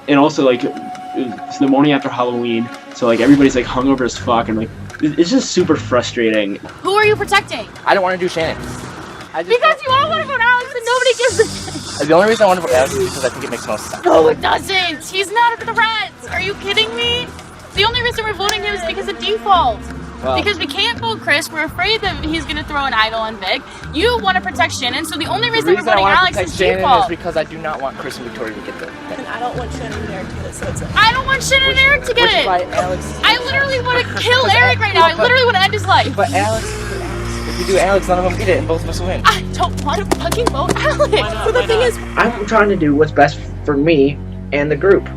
And also like it's the morning after Halloween, so like everybody's like hungover as fuck, and like it's just super frustrating. Who are you protecting? I don't want to do Shannon. Because you all want to vote Alex and nobody gives a shit. The only reason I want to vote Alex is because I think it makes most sense. No, it doesn't. He's not a threat. Are you kidding me? The only reason we're voting him is because of default. Well, Because we can't vote Chris. We're afraid that he's going to throw an idol on Vic. You want to protect Shannon, so the only reason we're voting Alex is Shannon default. is because I do not want Chris and Victoria to get the thing. And I don't want Shannon and Eric to get it, so it's a... I don't want Shannon and Eric to get Which is it. why Alex. I literally want to kill Eric right now. I literally want to end his life. But Alex, if we do Alex, none of them get it, and both of us will win. I don't want to fucking vote Alex. So the thing is, I'm trying to do what's best for me and the group.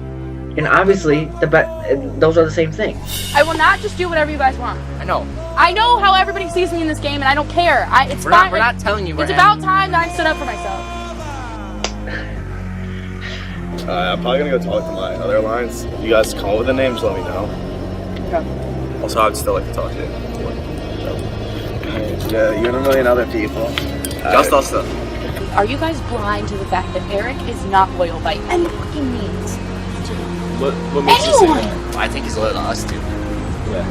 And obviously, those are the same thing. I will not just do whatever you guys want. I know. I know how everybody sees me in this game, and I don't care. It's We're fine. not, we're not telling you. It's about time that I stood up for myself. I'm probably gonna go talk to my other alliance. If you guys come up with a name, just let me know. Okay. Also, I'd still like to talk to you. Yeah, you and a million other people. Just us though. Are you guys blind to the fact that Eric is not loyal by any fucking means? What makes you say Anyone? that? I think he's loyal to us too.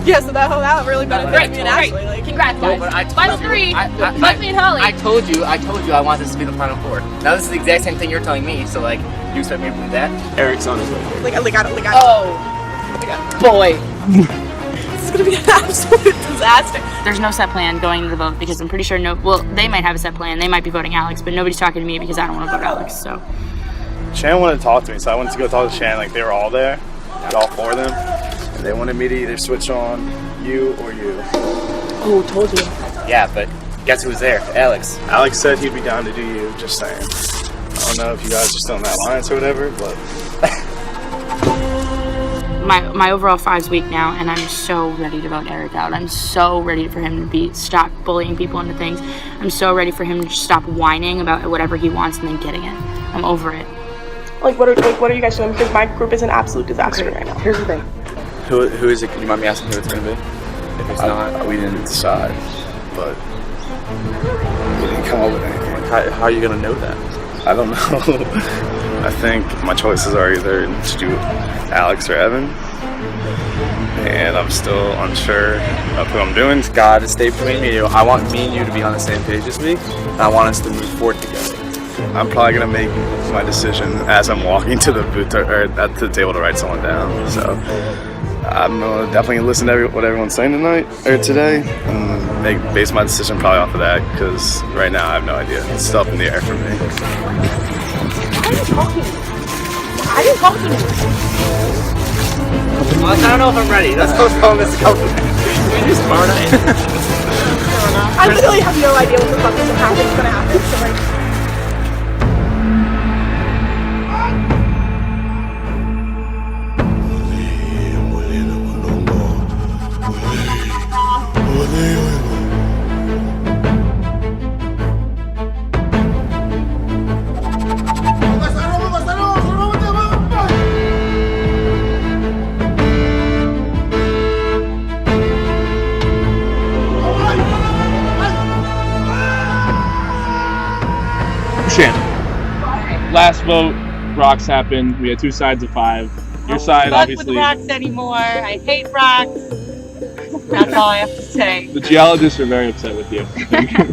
Yeah, so that really benefited Great, me and great. Ashley. Like, Congrats, guys. But I told Final you- 3. I- Fuck me and Holly. I told you I want this to be the final 4. Now this is the exact same thing you're telling me, so like, you expect me to believe that? Eric's on his way. Legato. Oh, Boy! This is gonna be an absolute disaster. there's no set plan going to the vote because I'm pretty sure they might have a set plan. They might be voting Alex, but nobody's talking to me because I don't want to vote Alex. So Shannon wanted to talk to me, so I went to go talk to Shannon. Like they were all there, like all 4 of them, and they wanted me to either switch on you or you. Oh, told you. Yeah, but guess who's there? Alex. Alex said he'd be down to do you. Just saying. I don't know if you guys are still in that alliance or whatever, but my overall 5's weak now, and I'm so ready to vote Eric out. I'm so ready for him to stop bullying people into things. I'm so ready for him to stop whining about whatever he wants and then getting it. I'm over it. What are you guys doing? Because my group is an absolute disaster right now. Here's the thing. who is it? Can you mind me asking who it's gonna be? If it's not, we didn't decide, but we didn't come up with anything. How are you gonna know that? I don't know. I think my choices are either to do Alex or Evan, and I'm still unsure of who I'm doing. God, to stay between me and you. I want me and you to be on the same page as me, and I want us to move forward together. I'm probably gonna make my decision as I'm walking to the booth or at the table to write someone down. So I'm definitely gonna listen to what everyone's saying tonight or today, and base my decision probably off of that. Because right now I have no idea. It's still up in the air for me. Why are you talking? I didn't talk to you. Well, I don't know if I'm ready. That's how long this goes. I literally have no idea what the fuck is gonna happen. So like. Shannon. Last vote, rocks happened. We had 2 sides of 5. Your side, Fuck obviously. with rocks anymore. I hate rocks. That's all I have to say. The geologists are very upset with you.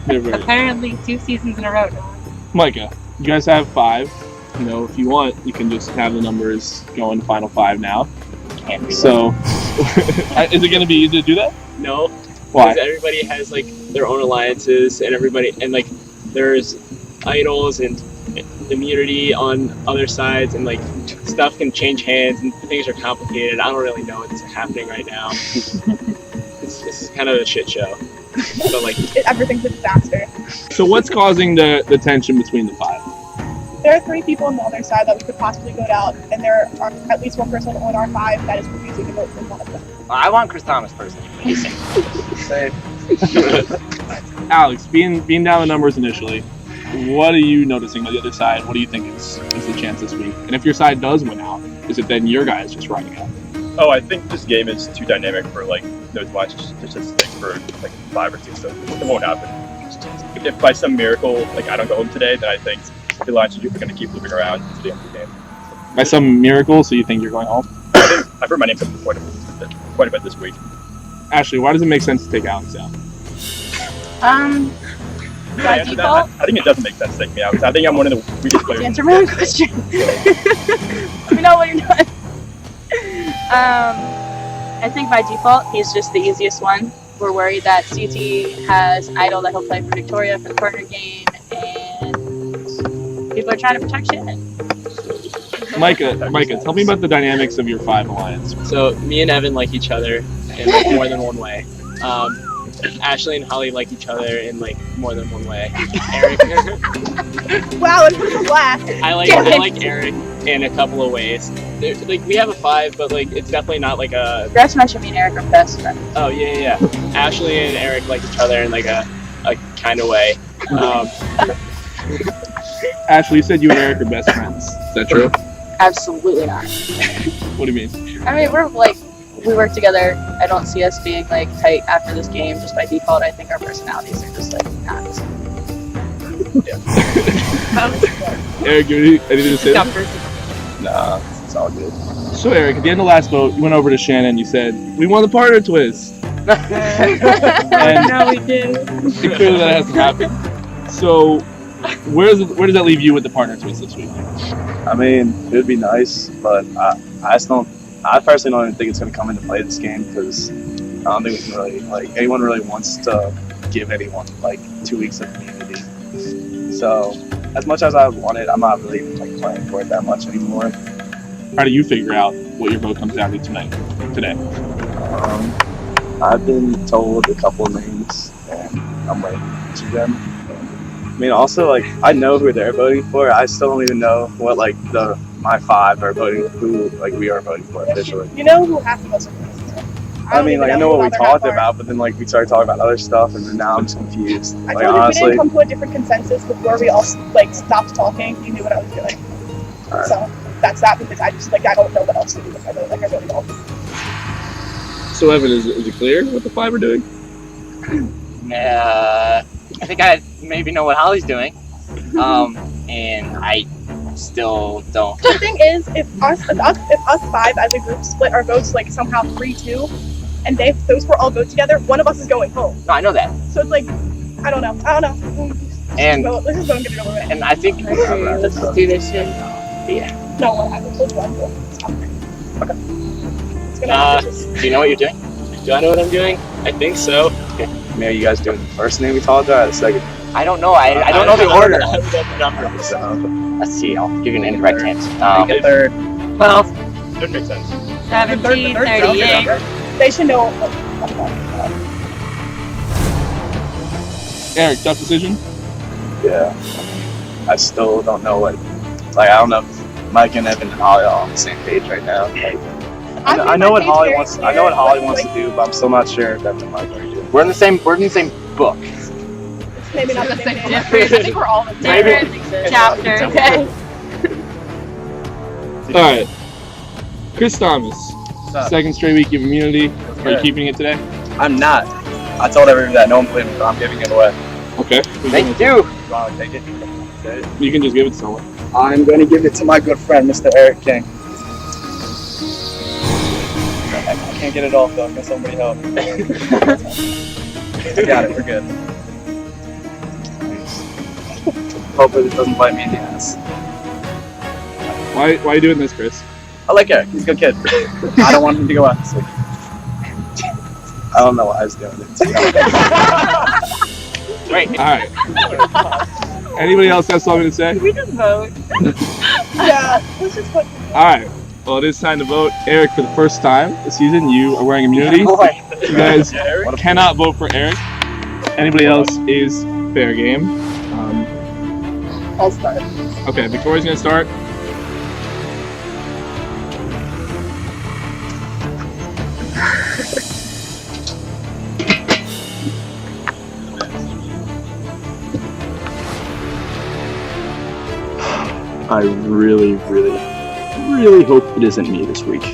They're very Apparently 2 seasons in a row now. Micah, you guys have 5. You know, if you want, you can just have the numbers go in final 5 now. So, is it going to be easy to do that? No. Why? Because everybody has like their own alliances, and everybody and like there's idols and immunity on other sides, and like stuff can change hands and things are complicated. I don't really know what's happening right now. It's kind of a shit show. So like Everything's a disaster. So what's causing the tension between the 5? There are 3 people on the other side that we could possibly go down, and there are at least 1 person on our 5 that is refusing to vote for one of them. I want Chris Thomas personally. Same. Alex, being down the numbers initially, what are you noticing on the other side? What do you think is the chance this week? And if your side does win out, is it then your guys just riding out? Oh, I think this game is too dynamic for like those lines to just stick for like 5 or 6. So it won't happen. If by some miracle like I don't go home today, then I think the lines are going to keep moving around to the end of the game. By some miracle, so you think you're going home? I've heard my name come up quite a bit this week. Ashley, why does it make sense to take Alex out? By default, I think it doesn't make sense to take me out because I think I'm one of the weakest players. answer my own question. We know what you're doing. I think by default, he's just the easiest one. We're worried that CT has Idol that he'll play for Victoria for the partner game, and people are trying to protect Shannon. Micah, tell me about the dynamics of your 5 alliance. So me and Evan like each other in like more than one way. Ashley and Holly like each other in like more than one way. Eric. Wow, it was a blast. I like Eric in a couple of ways. Like we have a 5, but like it's definitely not like a. Forgot to mention me and Eric are best friends. Oh yeah. Ashley and Eric like each other in like a kind of way. Ashley, you said you and Eric are best friends. Is that true? Absolutely not. What do you mean? I mean, we work together. I don't see us being like tight after this game just by default. I think our personalities are just like not. Eric, you anything to say? Nah, it's all good. So Eric, at the end of the last vote, you went over to Shannon and you said, "We won the partner twist." And no, we did. clearly that hasn't happened. So where does that leave you with the partner twist this week? I mean, it would be nice, but I personally don't even think it's going to come into play this game because I don't think we can really, like, anyone really wants to give anyone, like, 2 weeks of immunity. So, as much as I want it, I'm not really, like, playing for it that much anymore. How do you figure out what your vote comes down to today? I've been told a couple of names, and I'm waiting to them. I mean, also, like, I know who they're voting for. I still don't even know what, like, my 5 are voting, who, like, we are voting for officially. You know who half of us are voting for. I mean, like, I know what we talked about, but then, like, we started talking about other stuff, and then now I'm just confused. I Like, told you honestly, we didn't come to a different consensus before we all like stopped talking. You knew what I was doing. Alright. So that's that because I just like I don't know what else to do. I really don't. So Evan, is it clear what the 5 are doing? I think I maybe know what Holly's doing. And I still don't. The thing is, if us 5 as a group split our votes like somehow 3-2, and those 4 all vote together, one of us is going home. No, I know that. So it's like I don't know. And let's just go and get it over with. And I think let's just do this shit. Yeah. No, I told you I'm going. Okay. It's gonna happen. Do you know what you're doing? Do I know what I'm doing? I think so. I mean, are you guys doing the first name we talked about or the second? I don't know. I don't know the order. I don't know the numbers. Let's see. I'll give you an incorrect hint. Third. 12, That makes sense. 17, 38. They should know. Eric, tough decision? Yeah. I still don't know what. Like, I don't know if Mike and Evan and Holly are on the same page right now. Like, I know what Holly wants. I know what Holly wants to do, but I'm still not sure if Evan and Mike are doing. We're in the same book. Maybe not the same I think we're all in the same chapter. Okay. Alright. Chris Thomas, second straight week of immunity. Are you keeping it today? I'm not. I told everyone that no one believed me, but I'm giving it away. Okay. Thank you. You want to take it? You can just give it to someone. I'm going to give it to my good friend, Mr. Eric King. I can't get it off though. Can somebody help? I got it. We're good. Hopefully this doesn't bite me in the ass. Why are you doing this, Chris? I like Eric. He's a good kid. I don't want him to go out this week. I don't know why I was doing it. Wait. Alright. Anybody else have something to say? Can we just vote? Yeah, let's just vote. Alright. Well, it is time to vote. Eric, for the first time this season, you are wearing immunity. You guys cannot vote for Eric. Anybody else is fair game. I'll start. Okay, Victoria's gonna start. I really hope it isn't me this week.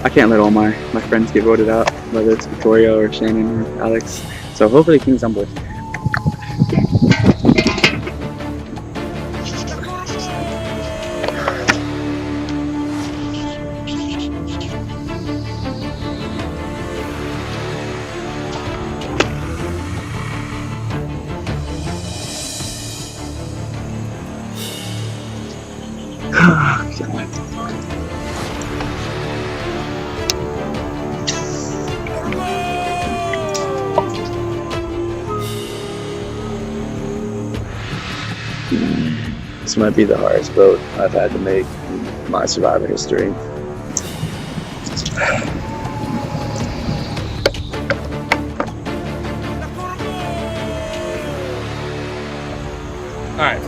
I can't let all my friends get voted out, whether it's Victoria or Shannon or Alex. So hopefully King's on board. This might be the hardest vote I've had to make in my Survivor history. Alright.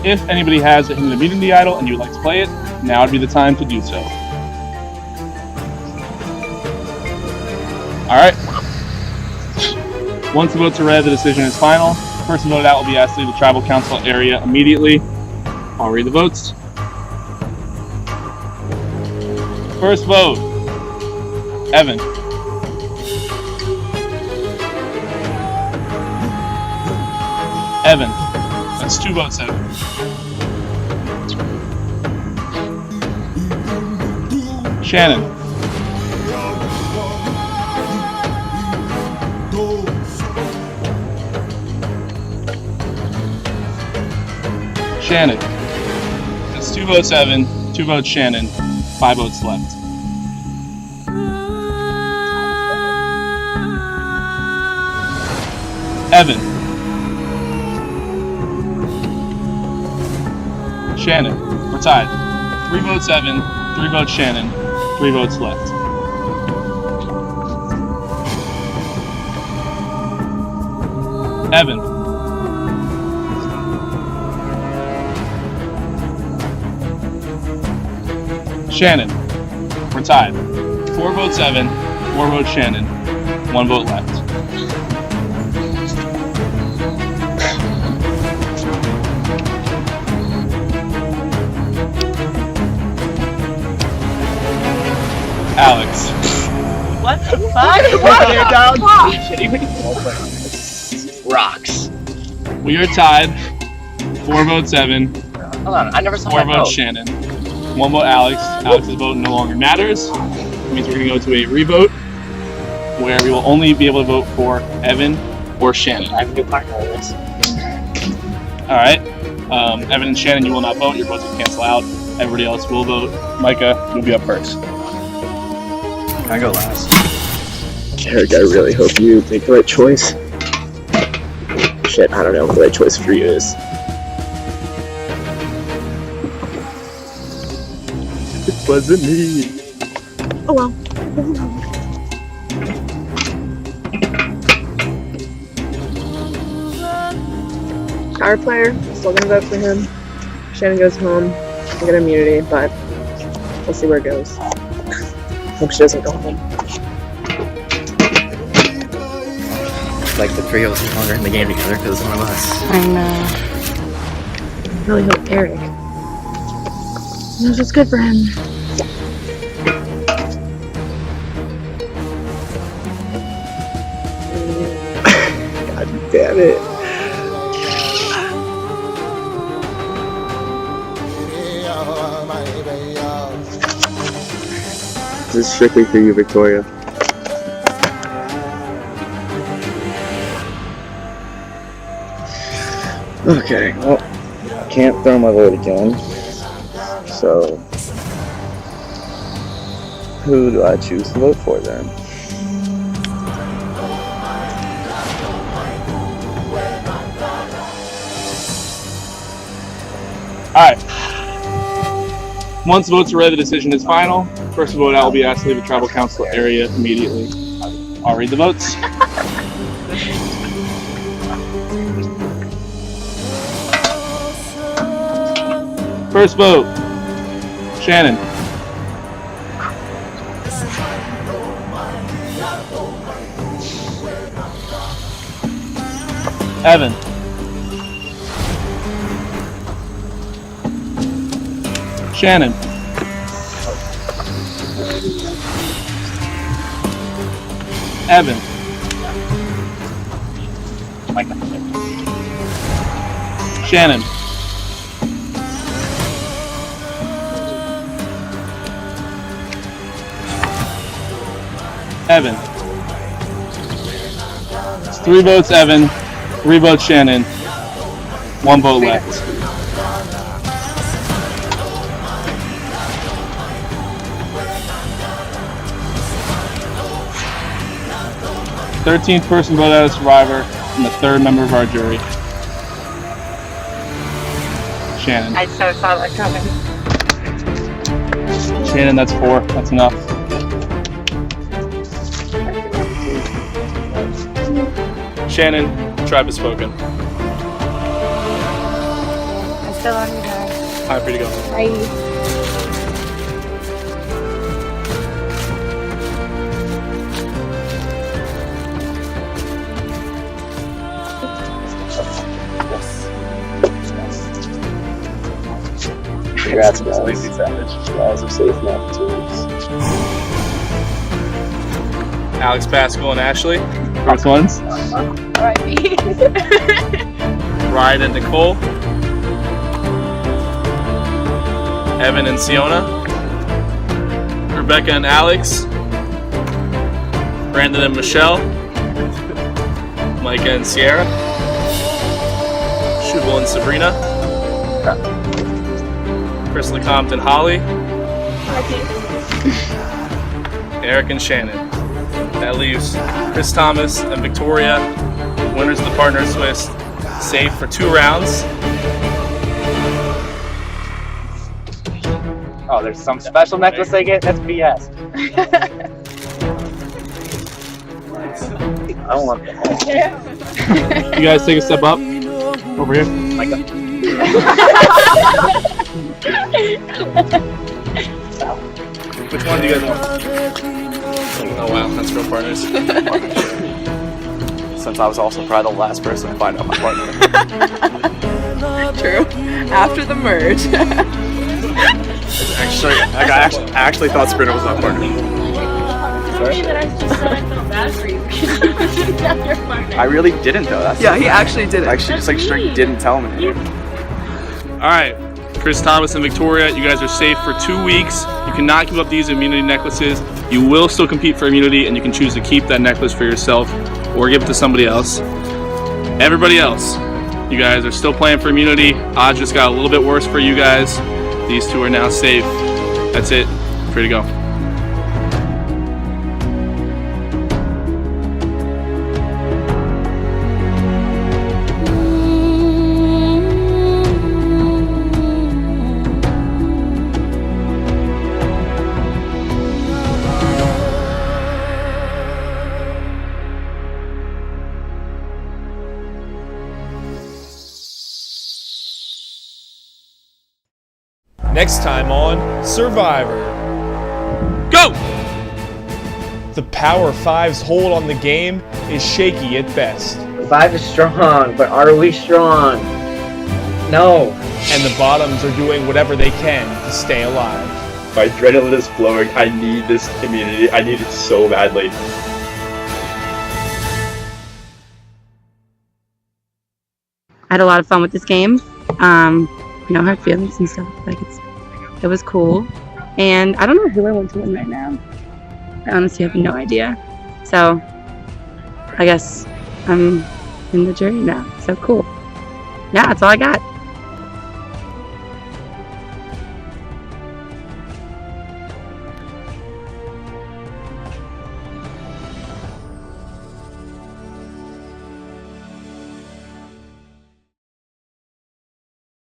If anybody has a hidden immunity idol and you would like to play it, now would be the time to do so. Alright. Once the votes are read, the decision is final. The person voted out will be asked to leave the tribal council area immediately. I'll read the votes. First vote, Evan. Evan. That's 2 votes, Evan. Shannon. Shannon. That's 2 votes, Evan. 2 votes, Shannon. 5 votes left. Evan. Shannon. We're tied. 3 votes, Evan. 3 votes, Shannon. 3 votes left. Evan. Shannon. We're tied. 4 votes, Evan. 4 votes, Shannon. 1 vote left. Alex. What the fuck? You're down. Rocks. We are tied. 4 votes, Evan. Hold on, I never saw 4 that votes, vote. Shannon. 1 vote, Alex. Alex's vote no longer matters. That means we're going to go to a revote where we will only be able to vote for Evan or Shannon. I have a new partner in this. Alright. Evan and Shannon, you will not vote. Your votes will cancel out. Everybody else will vote. Micah, you'll be up first. Can I go last? Eric, I really hope you make the right choice. Shit, I don't know what the right choice for you is. It wasn't me. Oh well. Our player, still gonna vote for him. Shannon goes home. I get immunity, but we'll see where it goes. Hope she doesn't go home. Like the three of us are longer in the game together because it's one of us. I know. I really hope Eric knows what's good for him. Damn it. This is strictly for you, Victoria. Okay, well, I can't throw my vote again. So, who do I choose to vote for then? Alright. Once votes are ready, the decision is final. First vote out will be asked to leave the tribal council area immediately. I'll read the votes. First vote, Shannon. Evan. Shannon. Evan. Shannon. Evan. It's 3 votes Evan, 3 votes Shannon, 1 vote left. The 13th person voted out as survivor and the 3rd member of our jury. Shannon. I so saw that coming. Shannon, that's 4. That's enough. Shannon, tribe has spoken. I'm still on you guys. Time for you to go. Bye. Congrats, guys. You guys are safe now for 2 weeks. Alex, Pascal, and Ashley. First ones. Ryan and Nicole. Evan and Siona. Rebecca and Alex. Brandon and Michelle. Micah and Sierra. Shubal and Sabrina. Chris LeCompte and Holly. Eric and Shannon. That leaves Chris Thomas and Victoria, winners of the Partners Twist, safe for 2 rounds. Oh, there's some special necklace I get? That's BS. I don't want that. You guys take a step up. Over here. Micah. Which one do you guys want? Oh wow, that's real partners. Since I was also probably the last person to find out my partner. True. After the merge. Actually, I actually thought Sprinter was my partner. I really didn't though. That's Yeah, he actually did it. Like she just like straight didn't tell me. All right, Chris Thomas and Victoria, you guys are safe for 2 weeks. You cannot give up these immunity necklaces. You will still compete for immunity, and you can choose to keep that necklace for yourself or give it to somebody else. Everybody else, you guys are still playing for immunity. Odds just got a little bit worse for you guys. These 2 are now safe. That's it. Free to go. Next time on Survivor. Go! The Power 5's hold on the game is shaky at best. 5 is strong, but are we strong? No. And the bottoms are doing whatever they can to stay alive. My adrenaline is flowing. I need this community. I need it so badly. had a lot of fun with this game. Hurt feelings and stuff. Like it was cool. And I don't know who I want to win right now. I honestly have no idea. So I guess I'm in the jury now. So cool. Yeah, that's all I got.